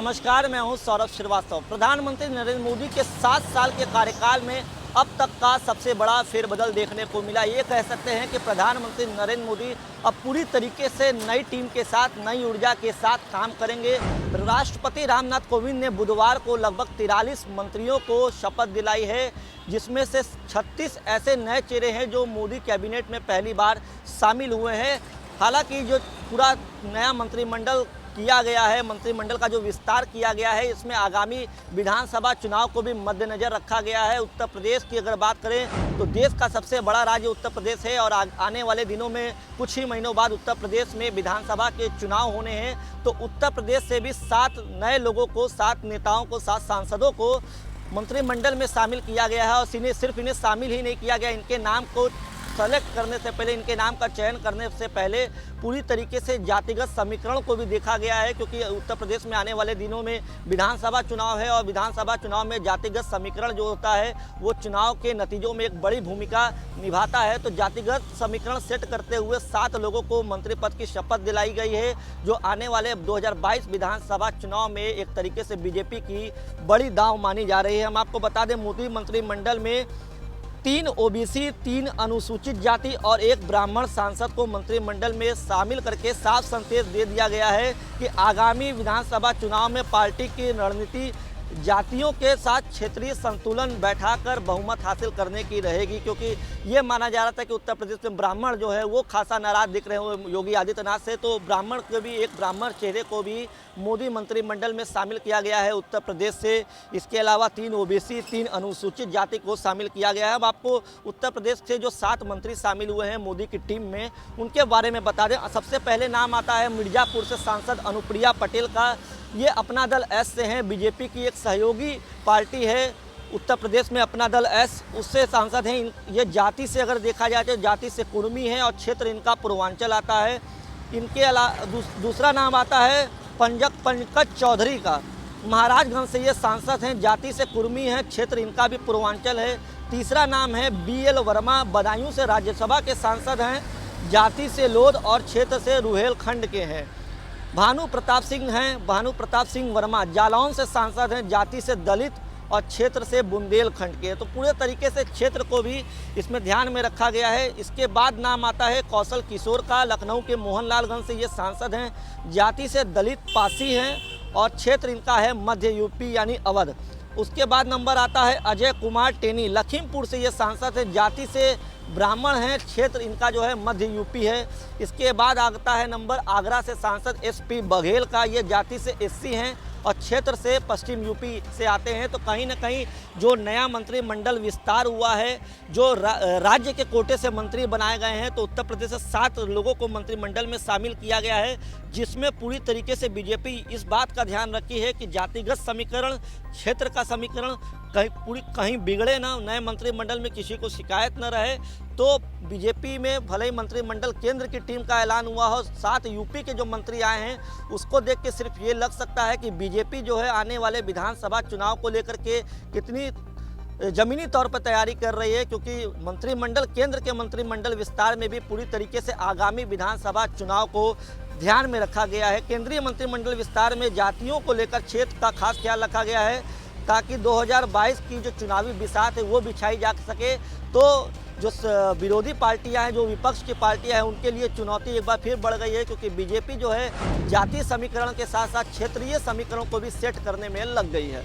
नमस्कार, मैं हूं सौरभ श्रीवास्तव। प्रधानमंत्री नरेंद्र मोदी के 7 साल के कार्यकाल में अब तक का सबसे बड़ा फेरबदल देखने को मिला। ये कह सकते हैं कि प्रधानमंत्री नरेंद्र मोदी अब पूरी तरीके से नई टीम के साथ, नई ऊर्जा के साथ काम करेंगे। राष्ट्रपति रामनाथ कोविंद ने बुधवार को लगभग 43 मंत्रियों को शपथ दिलाई है, जिसमें से 36 ऐसे नए चेहरे हैं जो मोदी कैबिनेट में पहली बार शामिल हुए हैं। हालांकि जो पूरा नया मंत्रिमंडल किया गया है, मंत्रिमंडल का जो विस्तार किया गया है, इसमें आगामी विधानसभा चुनाव को भी मद्देनजर रखा गया है। उत्तर प्रदेश की अगर बात करें तो देश का सबसे बड़ा राज्य उत्तर प्रदेश है और आने वाले दिनों में कुछ ही महीनों बाद उत्तर प्रदेश में विधानसभा के चुनाव होने हैं। तो उत्तर प्रदेश से भी 7 नए लोगों को, 7 नेताओं को, 7 सांसदों को मंत्रिमंडल में शामिल किया गया है। और सिर्फ इन्हें शामिल ही नहीं किया गया, इनके नाम को सेलेक्ट करने से पहले, इनके नाम का चयन करने से पहले पूरी तरीके से जातिगत समीकरण को भी देखा गया है, क्योंकि उत्तर प्रदेश में आने वाले दिनों में विधानसभा चुनाव है और विधानसभा चुनाव में जातिगत समीकरण जो होता है वो चुनाव के नतीजों में एक बड़ी भूमिका निभाता है। तो जातिगत समीकरण सेट करते हुए 7 लोगों को मंत्री पद की शपथ दिलाई गई है, जो आने वाले 2022 विधानसभा चुनाव में एक तरीके से बीजेपी की बड़ी दांव मानी जा रही है। हम आपको बता दें, मोदी मंत्रिमंडल में 3 ओबीसी, 3 अनुसूचित जाति और 1 ब्राह्मण सांसद को मंत्रिमंडल में शामिल करके साफ संदेश दे दिया गया है कि आगामी विधानसभा चुनाव में पार्टी की रणनीति जातियों के साथ क्षेत्रीय संतुलन बैठाकर बहुमत हासिल करने की रहेगी, क्योंकि ये माना जा रहा था कि उत्तर प्रदेश में ब्राह्मण जो है वो खासा नाराज दिख रहे हैं योगी आदित्यनाथ से। तो ब्राह्मण के भी, एक ब्राह्मण चेहरे को भी मोदी मंत्रिमंडल में शामिल किया गया है उत्तर प्रदेश से। इसके अलावा 3 ओबीसी, 3 अनुसूचित जाति को शामिल किया गया है। अब आपको उत्तर प्रदेश से जो 7 मंत्री शामिल हुए हैं मोदी की टीम में, उनके बारे में बता दें। सबसे पहले नाम आता है मिर्ज़ापुर से सांसद अनुप्रिया पटेल का। ये अपना दल एस से हैं, बीजेपी की एक सहयोगी पार्टी है उत्तर प्रदेश में अपना दल एस, उससे सांसद हैं। ये जाति से अगर देखा जाए तो जाति से कुर्मी है और क्षेत्र इनका पूर्वांचल आता है। इनके अलावा दूसरा नाम आता है पंकज चौधरी का, महाराजगंज से ये सांसद हैं, जाति से कुर्मी हैं, क्षेत्र इनका भी पूर्वांचल है। तीसरा नाम है BL वर्मा, बदायूं से राज्यसभा के सांसद हैं, जाति से लोध और क्षेत्र से रुहेलखंड के हैं। भानु प्रताप सिंह हैं, भानु प्रताप सिंह वर्मा जालौन से सांसद हैं, जाति से दलित और क्षेत्र से बुंदेलखंड के। तो पूरे तरीके से क्षेत्र को भी इसमें ध्यान में रखा गया है। इसके बाद नाम आता है कौशल किशोर का, लखनऊ के मोहनलालगंज से ये सांसद हैं, जाति से दलित पासी हैं और क्षेत्र इनका है मध्य यूपी यानी अवध। उसके बाद नंबर आता है अजय कुमार टेनी, लखीमपुर से ये सांसद हैं, जाति से ब्राह्मण हैं, क्षेत्र इनका जो है मध्य यूपी है। इसके बाद आता है नंबर आगरा से सांसद SP बघेल का, ये जाति से SC हैं और क्षेत्र से पश्चिम यूपी से आते हैं। तो कहीं ना कहीं जो नया मंत्रिमंडल विस्तार हुआ है, जो राज्य के कोटे से मंत्री बनाए गए हैं, तो उत्तर प्रदेश से 7 लोगों को मंत्रिमंडल में शामिल किया गया है, जिसमें पूरी तरीके से बीजेपी इस बात का ध्यान रखी है कि जातिगत समीकरण, क्षेत्र का समीकरण कहीं बिगड़े ना, नए मंत्रिमंडल में किसी को शिकायत न रहे। तो बीजेपी में भले ही मंत्रिमंडल केंद्र की टीम का ऐलान हुआ हो, 7 यूपी के जो मंत्री आए हैं, उसको देख के सिर्फ ये लग सकता है कि बीजेपी जो है आने वाले विधानसभा चुनाव को लेकर के कितनी जमीनी तौर पर तैयारी कर रही है, क्योंकि मंत्रिमंडल, केंद्र के मंत्रिमंडल विस्तार में भी पूरी तरीके से आगामी विधानसभा चुनाव को ध्यान में रखा गया है। केंद्रीय मंत्रिमंडल विस्तार में जातियों को लेकर क्षेत्र का खास ख्याल रखा गया है, ताकि 2022 की जो चुनावी बिसात है वो बिछाई जा सके। तो जो विरोधी पार्टियां हैं, जो विपक्ष की पार्टियां हैं, उनके लिए चुनौती एक बार फिर बढ़ गई है, क्योंकि बीजेपी जो है जातीय समीकरण के साथ साथ क्षेत्रीय समीकरणों को भी सेट करने में लग गई है।